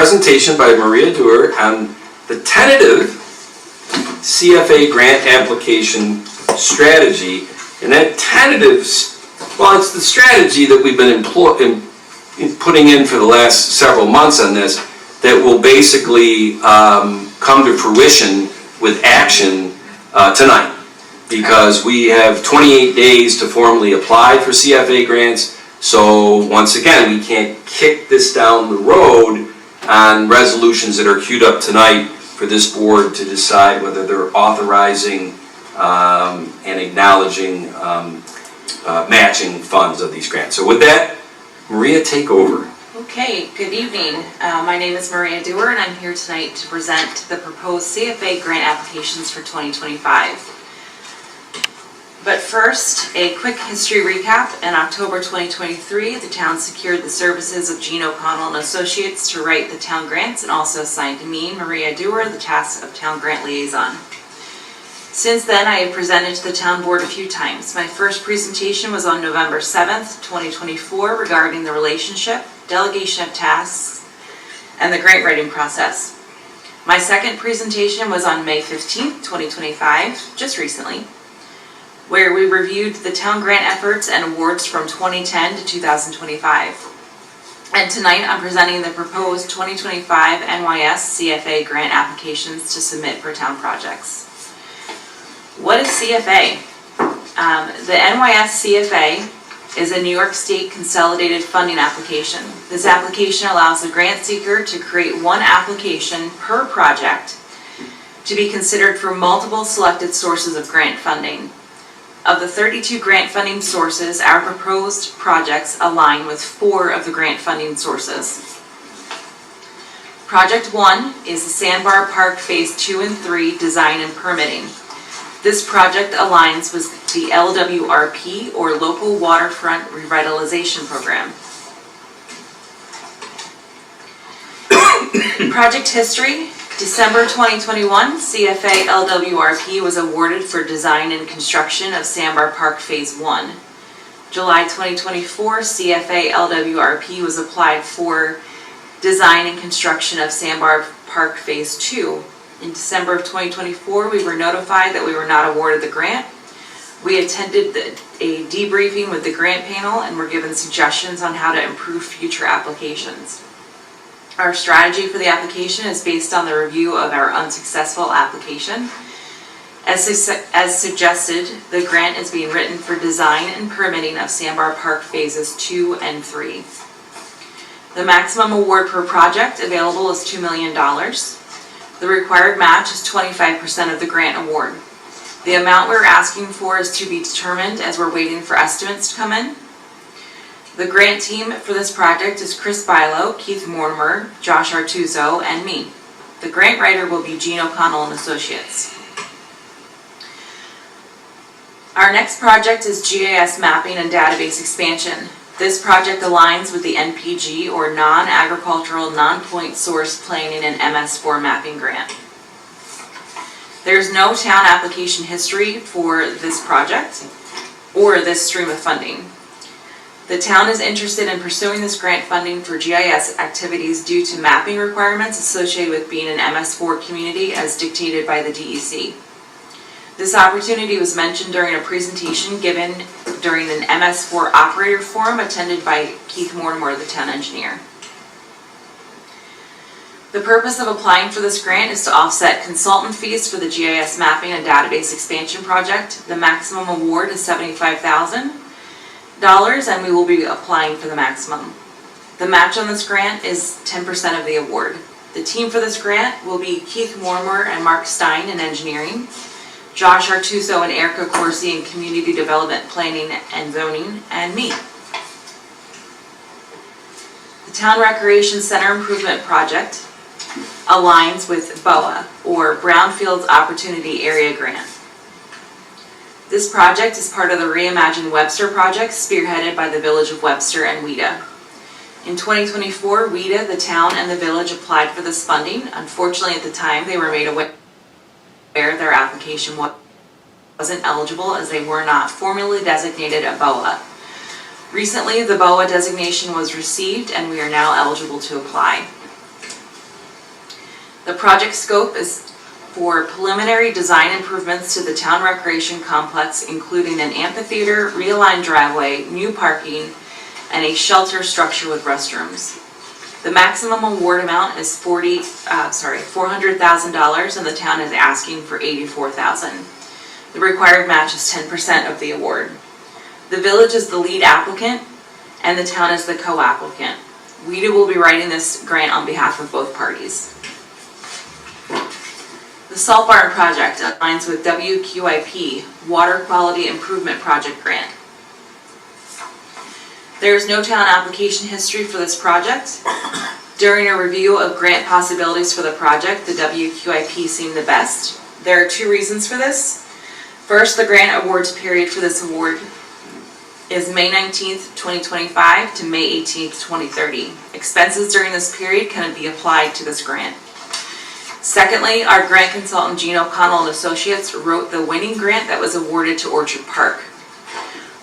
presentation by Maria Dewar on the tentative CFA grant application strategy. And that tentative, well, it's the strategy that we've been putting in for the last several months on this, that will basically come to fruition with action tonight. Because we have 28 days to formally apply for CFA grants. So once again, we can't kick this down the road on resolutions that are queued up tonight for this board to decide whether they're authorizing and acknowledging matching funds of these grants. So with that, Maria, take over. Okay, good evening. My name is Maria Dewar and I'm here tonight to present the proposed CFA grant applications for 2025. But first, a quick history recap. In October 2023, the town secured the services of Gene O'Connell and Associates to write the town grants and also assigned me, Maria Dewar, the task of town grant liaison. Since then, I have presented to the town board a few times. My first presentation was on November 7th, 2024 regarding the relationship, delegation of tasks, and the grant writing process. My second presentation was on May 15th, 2025, just recently, where we reviewed the town grant efforts and awards from 2010 to 2025. And tonight I'm presenting the proposed 2025 NYS CFA grant applications to submit for town projects. What is CFA? The NYS CFA is a New York State consolidated funding application. This application allows the grant seeker to create one application per project to be considered for multiple selected sources of grant funding. Of the 32 grant funding sources, our proposed projects align with 4 of the grant funding sources. Project 1 is the Sandbar Park Phase 2 and 3 design and permitting. This project aligns with the LWRP, or Local Waterfront Revitalization Program. Project history. December 2021, CFA LWRP was awarded for design and construction of Sandbar Park Phase 1. July 2024, CFA LWRP was applied for design and construction of Sandbar Park Phase 2. In December of 2024, we were notified that we were not awarded the grant. We attended a debriefing with the grant panel and were given suggestions on how to improve future applications. Our strategy for the application is based on the review of our unsuccessful application. As suggested, the grant is being written for design and permitting of Sandbar Park Phases 2 and 3. The maximum award per project available is $2 million. The required match is 25% of the grant award. The amount we're asking for is to be determined as we're waiting for estimates to come in. The grant team for this project is Chris Bilo, Keith Mortimer, Josh Artuso, and me. The grant writer will be Gene O'Connell and Associates. Our next project is GIS mapping and database expansion. This project aligns with the NPG, or Non-Agricultural Non-Point Source Planning and MS4 Mapping Grant. There's no town application history for this project or this stream of funding. The town is interested in pursuing this grant funding for GIS activities due to mapping requirements associated with being an MS4 community as dictated by the DEC. This opportunity was mentioned during a presentation given during an MS4 operator forum attended by Keith Mortimer, the town engineer. The purpose of applying for this grant is to offset consultant fees for the GIS mapping and database expansion project. The maximum award is $75,000. And we will be applying for the maximum. The match on this grant is 10% of the award. The team for this grant will be Keith Mortimer and Mark Stein in engineering, Josh Artuso and Erica Corsi in community development planning and zoning, and me. The Town Recreation Center Improvement Project aligns with BOA, or Brownfields Opportunity Area Grant. This project is part of the Reimagine Webster project spearheaded by the Village of Webster and WIDA. In 2024, WIDA, the town, and the village applied for this funding. Unfortunately, at the time, they were made aware their application wasn't eligible as they were not formally designated a BOA. Recently, the BOA designation was received and we are now eligible to apply. The project scope is for preliminary design improvements to the town recreation complex, including an amphitheater, realigned driveway, new parking, and a shelter structure with restrooms. The maximum award amount is $400,000, and the town is asking for $84,000. The required match is 10% of the award. The village is the lead applicant, and the town is the co-applicant. WEDA will be writing this grant on behalf of both parties. The Salt Barn project aligns with WQIP, Water Quality Improvement Project Grant. There is no town application history for this project. During a review of grant possibilities for the project, the WQIP seemed the best. There are 2 reasons for this. First, the grant awards period for this award is May 19th, 2025 to May 18th, 2030. Expenses during this period can be applied to this grant. Secondly, our grant consultant, Gene O'Connell and Associates, wrote the winning grant that was awarded to Orchard Park.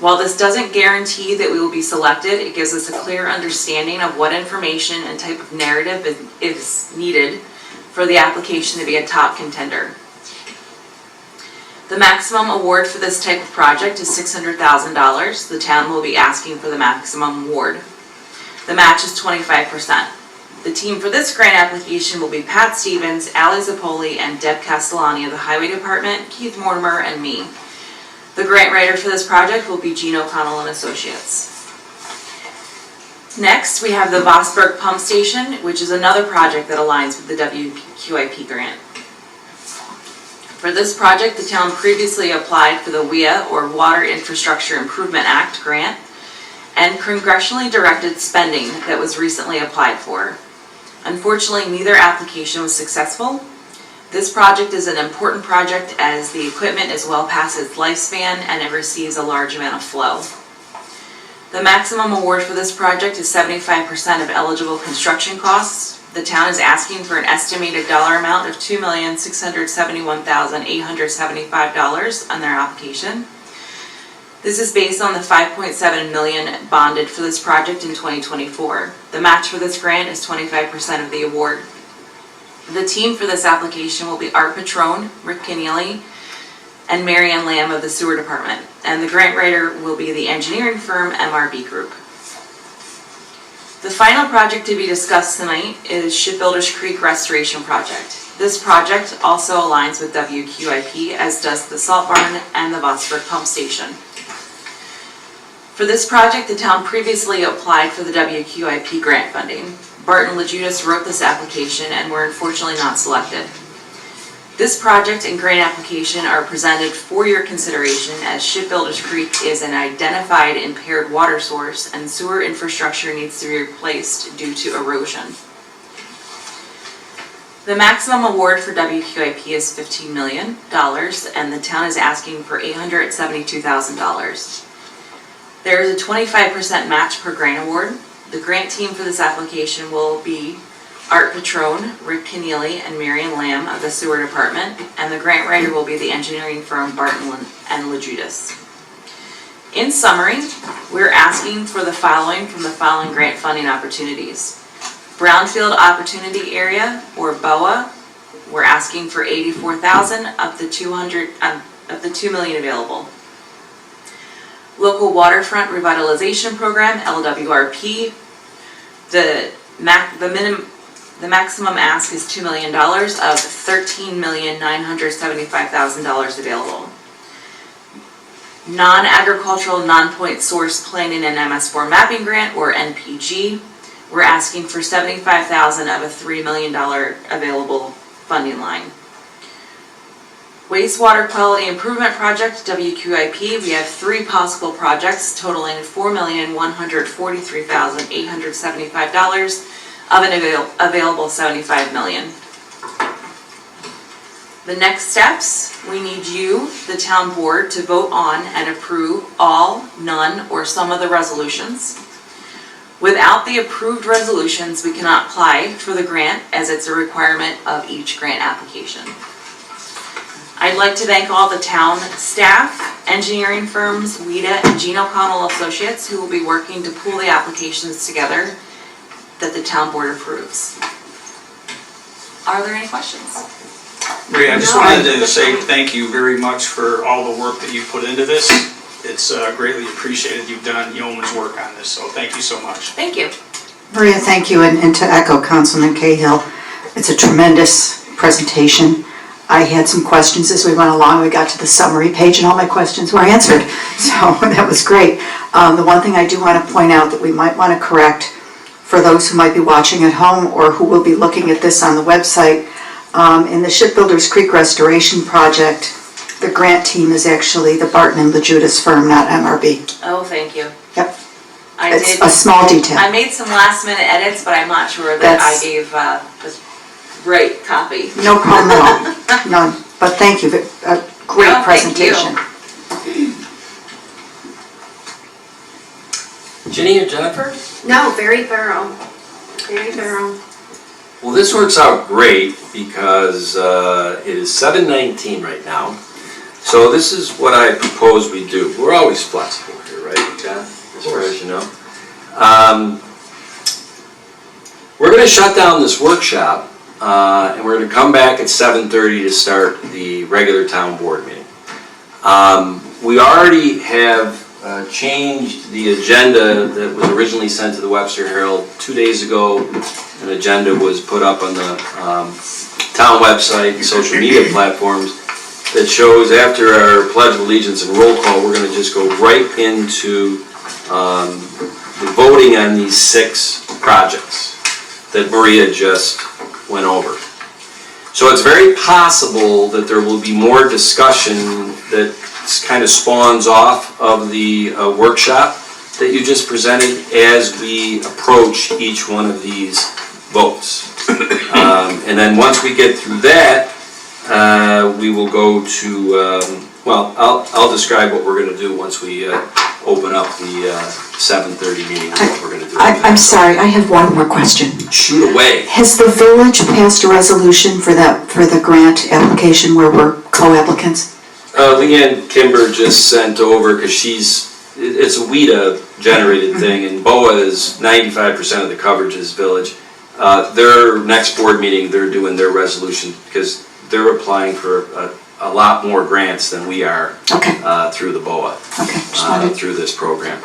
While this doesn't guarantee that we will be selected, it gives us a clear understanding of what information and type of narrative is needed for the application to be a top contender. The maximum award for this type of project is $600,000. The town will be asking for the maximum award. The match is 25%. The team for this grant application will be Pat Stevens, Ali Zappoli, and Deb Castellani of the Highway Department, Keith Mortimer, and me. The grant writer for this project will be Gene O'Connell and Associates. Next, we have the Vosburgh Pump Station, which is another project that aligns with the WQIP grant. For this project, the town previously applied for the WIA, or Water Infrastructure Improvement Act grant, and congressionally directed spending that was recently applied for. Unfortunately, neither application was successful. This project is an important project as the equipment is well past its lifespan and it receives a large amount of flow. The maximum award for this project is 75% of eligible construction costs. The town is asking for an estimated dollar amount of $2,671,875 on their application. This is based on the $5.7 million bonded for this project in 2024. The match for this grant is 25% of the award. The team for this application will be Art Patrone, Rick Keneally, and Mary Ann Lamb of the Sewer Department, and the grant writer will be the engineering firm MRB Group. The final project to be discussed tonight is Shipbuilders Creek Restoration Project. This project also aligns with WQIP, as does the Salt Barn and the Vosburgh Pump Station. For this project, the town previously applied for the WQIP grant funding. Barton LaJudas wrote this application and were unfortunately not selected. This project and grant application are presented for your consideration as Shipbuilders Creek is an identified impaired water source and sewer infrastructure needs to be replaced due to erosion. The maximum award for WQIP is $15 million and the town is asking for $872,000. There is a 25% match per grant award. The grant team for this application will be Art Patrone, Rick Keneally, and Marion Lamb of the Sewer Department, and the grant writer will be the engineering firm Barton and LaJudas. In summary, we're asking for the following from the following grant funding opportunities. Brownfield Opportunity Area, or BOA, we're asking for $84,000 of the $2 million available. Local Waterfront Revitalization Program, LWRP, the maximum ask is $2 million of $13,975,000 available. Non-agricultural non-point source planning and MS4 mapping grant, or NPG, we're asking for $75,000 of a $3 million available funding line. Wastewater Quality Improvement Project, WQIP, we have 3 possible projects totaling $4,143,875 of an available $75 million. The next steps, we need you, the town board, to vote on and approve all, none, or some of the resolutions. Without the approved resolutions, we cannot apply for the grant as it's a requirement of each grant application. I'd like to thank all the town staff, engineering firms, WEDA, and Gene O'Connell Associates who will be working to pull the applications together that the town board approves. Are there any questions? Maria, I just No, wanted to that's say fine. thank you very much for all the work that you put into this. It's greatly appreciated. You've done yeoman's work on this, so thank you so much. Thank you. Maria, thank you, and to echo Councilman Cahill, it's a tremendous presentation. I had some questions as we went along. We got to the summary page and all my questions were answered, so that was great. The one thing I do want to point out that we might want to correct for those who might be watching at home or who will be looking at this on the website, in the Shipbuilders Creek Restoration Project, the grant team is actually the Barton and LaJudas firm, not MRB. Oh, thank you. Yep. I It's did. a small detail. I made some last minute edits, but I'm not sure that I That's- gave the right copy. No problem at all, none. But thank you, a great No, thank you. presentation. Ginny or Jennifer? No, very thorough. Very thorough. Well, this works out great because it is 7:19 right now. So this is what I propose we do. We're always flexible here, right, John? As far as you know. We're going to shut down this workshop and we're going to come back at 7:30 to start the regular town board meeting. We already have changed the agenda that was originally sent to the Webster Herald 2 days ago. An agenda was put up on the town website and social media platforms that shows after our Pledge of Allegiance and roll call, we're going to just go right into the voting on these 6 projects that Maria just went over. So it's very possible that there will be more discussion that kind of spawns off of the workshop that you just presented as we approach each one of these votes. And then once we get through that, we will go to, well, I'll describe what we're going to do once we open up the 7:30 meeting, and what we're going to do. I'm sorry, I have one more question. Shoot away. Has the village passed a resolution for the grant application where we're co-applicants? Leanne Kimber just sent over, because it's a WIDA generated thing, and BOA is 95% of the coverage is village. Their next board meeting, they're doing their resolution, because they're applying for a lot more grants than we are Okay, through the BOA, okay, just wanted through this program.